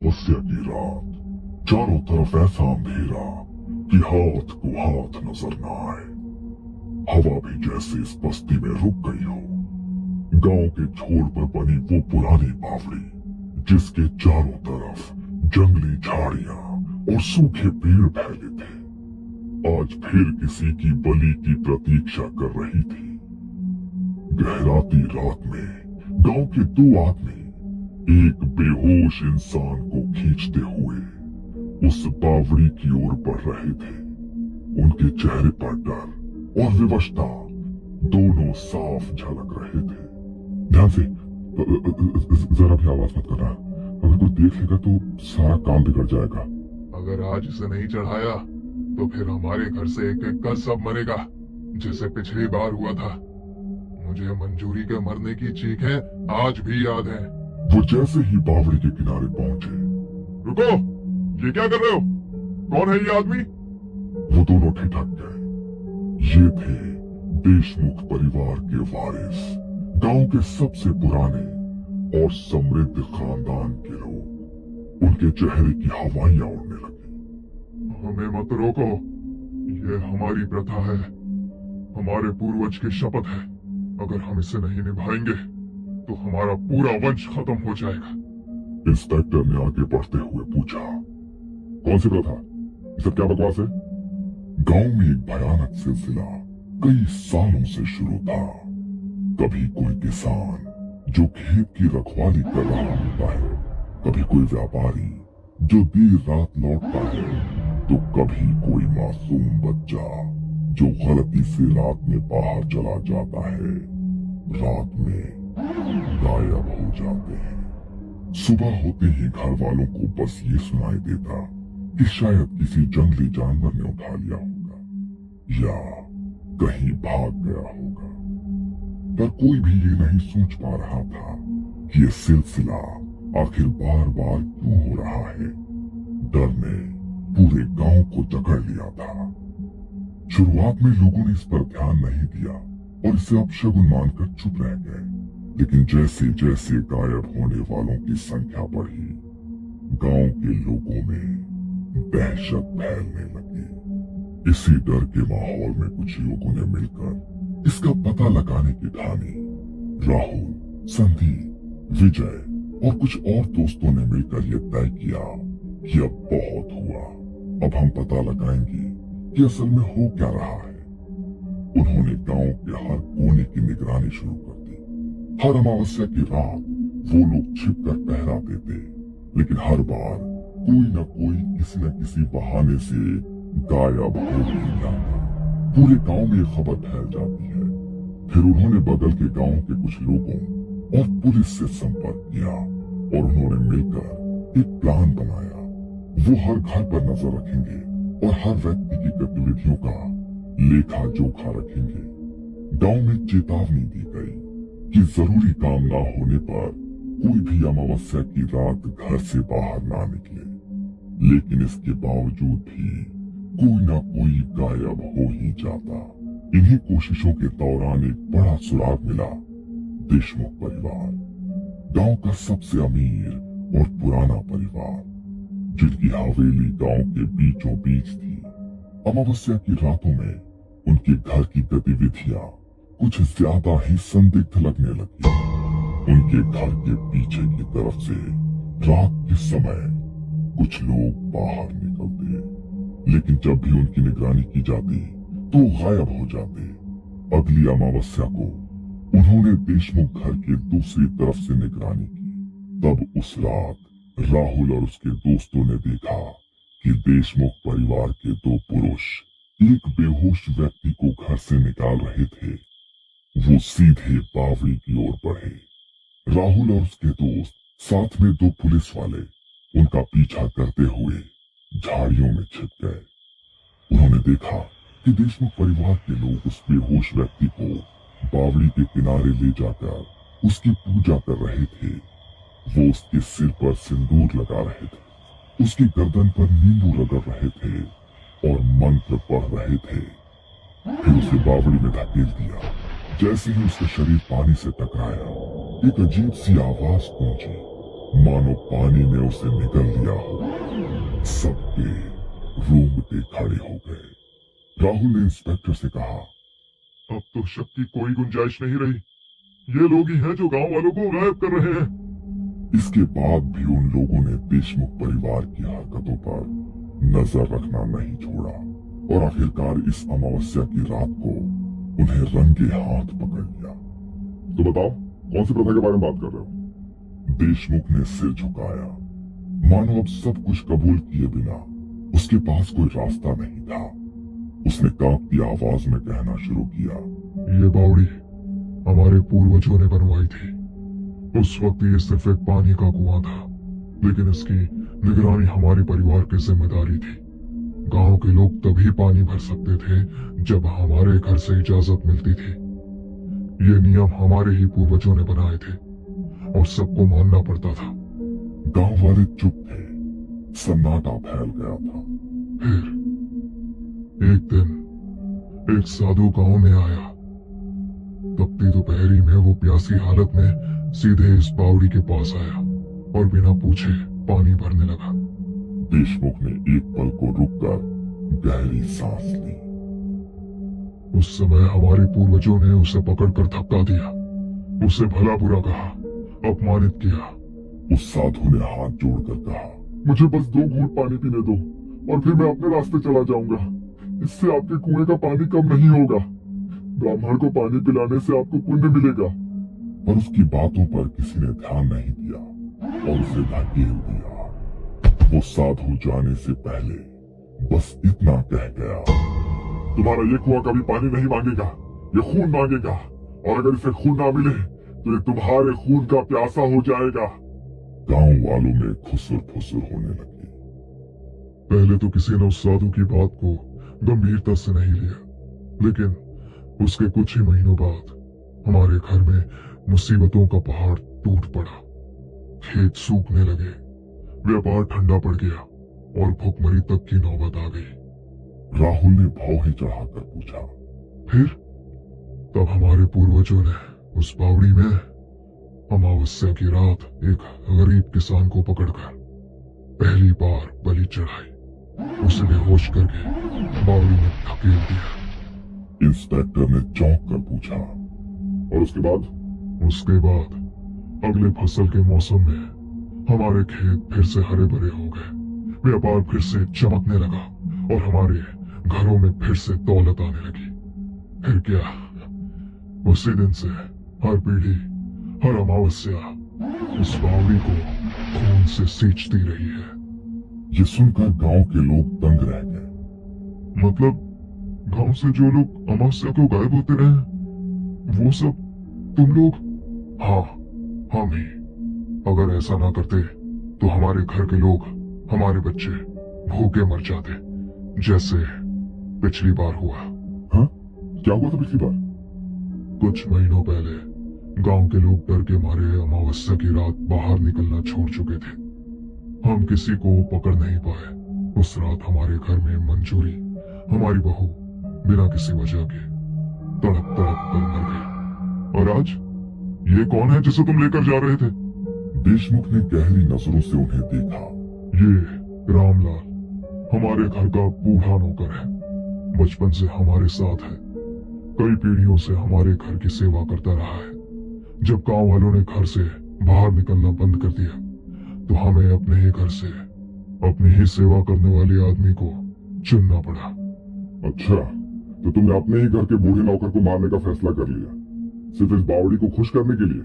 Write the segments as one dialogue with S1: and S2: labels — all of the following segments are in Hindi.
S1: अमावस्या की रात, चारों तरफ ऐसा अंधेरा कि हाथ को हाथ नजर न आए। हवा भी जैसे इस बस्ती में रुक गई हो। गांव के छोर पर बनी वो पुरानी बावड़ी, जिसके चारों तरफ जंगली झाड़ियां और सूखे पेड़ फैले थे, आज फिर किसी की बलि की प्रतीक्षा कर रही थी। गहराती रात में गांव के दो आदमी एक बेहोश इंसान को खींचते हुए उस बावड़ी की ओर बढ़ रहे थे। उनके चेहरे पर डर और विवशता दोनों साफ झलक रहे थे। ध्यान से, जरा भी आवाज मत करना। अगर कोई देख लेगा तो सारा काम बिगड़ जाएगा।
S2: अगर आज इसे नहीं चढ़ाया तो फिर हमारे घर से एक एक कर सब मरेगा, जैसे पिछली बार हुआ था। मुझे मंजूरी के मरने की चीखें आज भी याद है।
S1: वो जैसे ही बावड़ी के किनारे पहुंचे,
S2: रुको, ये क्या कर रहे हो? कौन है ये आदमी?
S1: वो दोनों ठिठक गए। ये थे देशमुख परिवार के वारिस, गांव के सबसे पुराने और समृद्ध खानदान के लोग। उनके चेहरे की हवाइयां उड़ने लगी।
S2: हमें मत रोको, ये हमारी प्रथा है, हमारे पूर्वज की शपथ है। अगर हम इसे नहीं निभाएंगे तो हमारा पूरा वंश खत्म हो जाएगा।
S1: इंस्पेक्टर ने आगे बढ़ते हुए पूछा, कौन सी प्रथा? ये सब क्या बकवास है? गांव में एक भयानक सिलसिला कई सालों से शुरू था। कभी कोई किसान जो खेत की रखवाली कर रहा होता है, कभी कोई व्यापारी जो देर रात लौटता है, तो कभी कोई मासूम बच्चा जो गलती से रात में बाहर चला जाता है, रात में गायब हो जाते हैं। सुबह होते ही घर वालों को बस ये सुनाई देता कि शायद किसी जंगली जानवर ने उठा लिया होगा या कहीं भाग गया होगा। पर कोई भी ये नहीं सोच पा रहा था कि ये सिलसिला आखिर बार बार क्यों हो रहा है। डर ने पूरे गांव को जकड़ लिया था। शुरुआत में लोगों ने इस पर ध्यान नहीं दिया और इसे अपशगुन मानकर चुप रह गए, लेकिन जैसे जैसे गायब होने वालों की संख्या बढ़ी, गांव के लोगों में दहशत फैलने लगी। इसी डर के माहौल में कुछ लोगों ने मिलकर इसका पता लगाने की ठानी। राहुल, संदीप, विजय और कुछ और दोस्तों ने मिलकर यह तय किया कि अब बहुत हुआ, अब हम पता लगाएंगे कि असल में हो क्या रहा है। उन्होंने गांव के हर कोने की निगरानी शुरू कर दी। हर अमावस्या की रात वो लोग छिपकर पहरा देते, लेकिन हर बार कोई न कोई किसी न किसी बहाने से गायब हो ही जाता। पूरे गांव में खबर फैल जाती है। फिर उन्होंने बगल के गांव के कुछ लोगों और पुलिस से संपर्क किया और उन्होंने मिलकर एक प्लान बनाया। वो हर घर पर नजर रखेंगे और हर व्यक्ति की गतिविधियों का लेखा जोखा रखेंगे। गांव में चेतावनी दी गई कि जरूरी काम ना होने पर कोई भी अमावस्या की रात घर से बाहर ना निकले। लेकिन इसके बावजूद भी कोई ना कोई गायब हो ही जाता। इन्हीं कोशिशों के दौरान एक बड़ा सुराग मिला। देशमुख परिवार, गांव का सबसे अमीर और पुराना परिवार, जिनकी हवेली गांव के बीचों बीच थी। अमावस्या की रातों में उनके घर की गतिविधियां कुछ ज्यादा ही संदिग्ध लगने लगी। उनके घर के पीछे की तरफ से रात के समय कुछ लोग बाहर निकलते, लेकिन जब भी उनकी निगरानी की जाती तो गायब हो जाते। अगली अमावस्या को उन्होंने देशमुख घर के दूसरी तरफ से निगरानी की। तब उस रात राहुल और उसके दोस्तों ने देखा कि देशमुख परिवार के दो पुरुष एक बेहोश व्यक्ति को घर से निकाल रहे थे। वो सीधे बावड़ी की ओर बढ़े। राहुल और उसके दोस्त साथ में दो पुलिस वाले उनका पीछा करते हुए झाड़ियों में छिप गए। उन्होंने देखा कि देशमुख परिवार के लोग उस बेहोश व्यक्ति को बावड़ी के किनारे ले जाकर उसकी पूजा कर रहे थे। वो उसके सिर पर सिंदूर लगा रहे थे, उसकी गर्दन पर नींबू रगड़ रहे थे और मंत्र पढ़ रहे थे। फिर उसे बावड़ी में धकेल दिया। जैसे ही उसका शरीर पानी से टकराया, एक अजीब सी आवाज गूंजी मानो पानी ने उसे निगल लिया हो। सबके रोंगटे खड़े हो गए। राहुल ने इंस्पेक्टर से कहा,
S2: अब तो शक की कोई गुंजाइश नहीं रही। ये लोग ही हैं जो गांव वालों को गायब कर रहे हैं।
S1: इसके बाद भी उन लोगों ने देशमुख परिवार की हरकतों पर नजर रखना नहीं छोड़ा और आखिरकार इस अमावस्या की रात को उन्हें रंगे हाथ पकड़ लिया। तो बताओ, कौन सी प्रथा के बारे में बात कर रहे हो? देशमुख ने सिर झुकाया, मानो अब सब कुछ कबूल किए बिना उसके पास कोई रास्ता नहीं था। उसने कांपती आवाज में कहना शुरू किया,
S2: ये बावड़ी हमारे पूर्वजों ने बनवाई थी। उस वक्त ये सिर्फ एक पानी का कुआं था, लेकिन इसकी निगरानी हमारे परिवार की जिम्मेदारी थी। गांव के लोग तभी पानी भर सकते थे जब हमारे घर से इजाजत मिलती थी। ये नियम हमारे ही पूर्वजों ने बनाए थे और सबको मानना पड़ता था।
S1: गांव वाले चुप थे, सन्नाटा फैल गया था।
S2: फिर एक दिन एक साधु गांव में आया। तपती दोपहरी में वो प्यासी हालत में सीधे इस बावड़ी के पास आया और बिना पूछे पानी भरने लगा।
S1: देशमुख ने एक पल को रुककर गहरी सांस ली।
S2: उस समय हमारे पूर्वजों ने उसे पकड़कर धक्का दिया, उसे भला बुरा कहा, अपमानित किया।
S1: उस साधु ने हाथ जोड़कर कहा, मुझे बस 2 घूंट पानी पीने दो और फिर मैं अपने रास्ते चला जाऊंगा। इससे आपके कुएं का पानी कम नहीं होगा। ब्राह्मण को पानी पिलाने से आपको पुण्य मिलेगा। पर उसकी बातों पर किसी ने ध्यान नहीं दिया और उसे धकेल दिया। वो साधु जाने से पहले बस इतना कह गया, तुम्हारा ये कुआं कभी पानी नहीं मांगेगा, ये खून मांगेगा, और अगर इसे खून ना मिले तो ये तुम्हारे खून का प्यासा हो जाएगा। गांव वालों में खुसुर फुसुर होने लगी।
S2: पहले तो किसी ने उस साधु की बात को गंभीरता से नहीं लिया, लेकिन उसके कुछ ही महीनों बाद हमारे घर में मुसीबतों का पहाड़ टूट पड़ा। खेत सूखने लगे, व्यापार ठंडा पड़ गया और भुखमरी तक की नौबत आ गई।
S1: राहुल ने भौहें चढ़ाकर पूछा,
S2: फिर? तब हमारे पूर्वजों ने उस बावड़ी में अमावस्या की रात एक गरीब किसान को पकड़कर पहली बार बलि चढ़ाई। उसे बेहोश करके बावड़ी में धकेल दिया।
S1: इंस्पेक्टर ने चौंक कर पूछा, और उसके बाद?
S2: उसके बाद अगले फसल के मौसम में हमारे खेत फिर से हरे भरे हो गए, व्यापार फिर से चमकने लगा और हमारे घरों में फिर से दौलत आने लगी। फिर क्या, उसी दिन से हर पीढ़ी, हर अमावस्या उस बावड़ी को खून से सींचती रही है।
S1: ये सुनकर गांव के लोग दंग रह गए।
S2: मतलब गांव से जो लोग अमावस्या को गायब होते रहे, वो सब तुम लोग? हाँ, हम ही। अगर ऐसा ना करते तो हमारे घर के लोग, हमारे बच्चे भूखे मर जाते, जैसे पिछली बार हुआ।
S1: हाँ? क्या हुआ था पिछली बार?
S2: कुछ महीनों पहले गांव के लोग डर के मारे अमावस्या की रात बाहर निकलना छोड़ चुके थे। हम किसी को पकड़ नहीं पाए। उस रात हमारे घर में मंजूरी, हमारी बहू, बिना किसी वजह के तड़प तड़प कर मर गई। और आज ये कौन है जिसे तुम लेकर जा रहे थे?
S1: देशमुख ने गहरी नजरों से उन्हें देखा।
S2: ये रामलाल हमारे घर का बूढ़ा नौकर है, बचपन से हमारे साथ है, कई पीढ़ियों से हमारे घर की सेवा करता रहा है। जब गांव वालों ने घर से बाहर निकलना बंद कर दिया तो हमें अपने ही घर से अपनी ही सेवा करने वाले आदमी को चुनना पड़ा।
S1: अच्छा, तो तुमने अपने ही घर के बूढ़े नौकर को मारने का फैसला कर लिया, सिर्फ इस बावड़ी को खुश करने के लिए?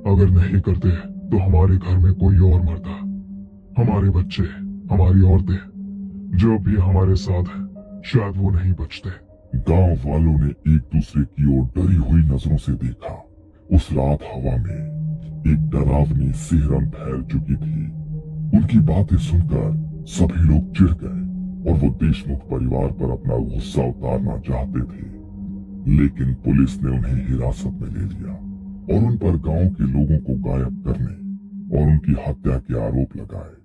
S2: अगर नहीं करते तो हमारे घर में कोई और मरता। हमारे बच्चे, हमारी औरतें, जो भी हमारे साथ है, शायद वो नहीं बचते।
S1: गांव वालों ने एक दूसरे की ओर डरी हुई नजरों से देखा। उस रात हवा में एक डरावनी सिहरन फैल चुकी थी। उनकी बातें सुनकर सभी लोग चिढ़ गए और वो देशमुख परिवार पर अपना गुस्सा उतारना चाहते थे, लेकिन पुलिस ने उन्हें हिरासत में ले लिया और उन पर गांव के लोगों को गायब करने और उनकी हत्या के आरोप लगाए।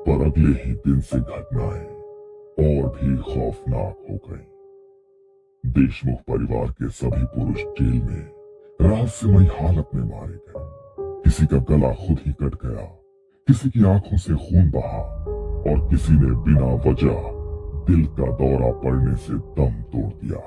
S1: पर अगले ही दिन से घटनाएं और भी खौफनाक हो गईं। देशमुख परिवार के सभी पुरुष जेल में रहस्यमयी हालत में मारे गए। किसी का गला खुद ही कट गया, किसी की आंखों से खून बहा और किसी ने बिना वजह दिल का दौरा पड़ने से दम तोड़ दिया।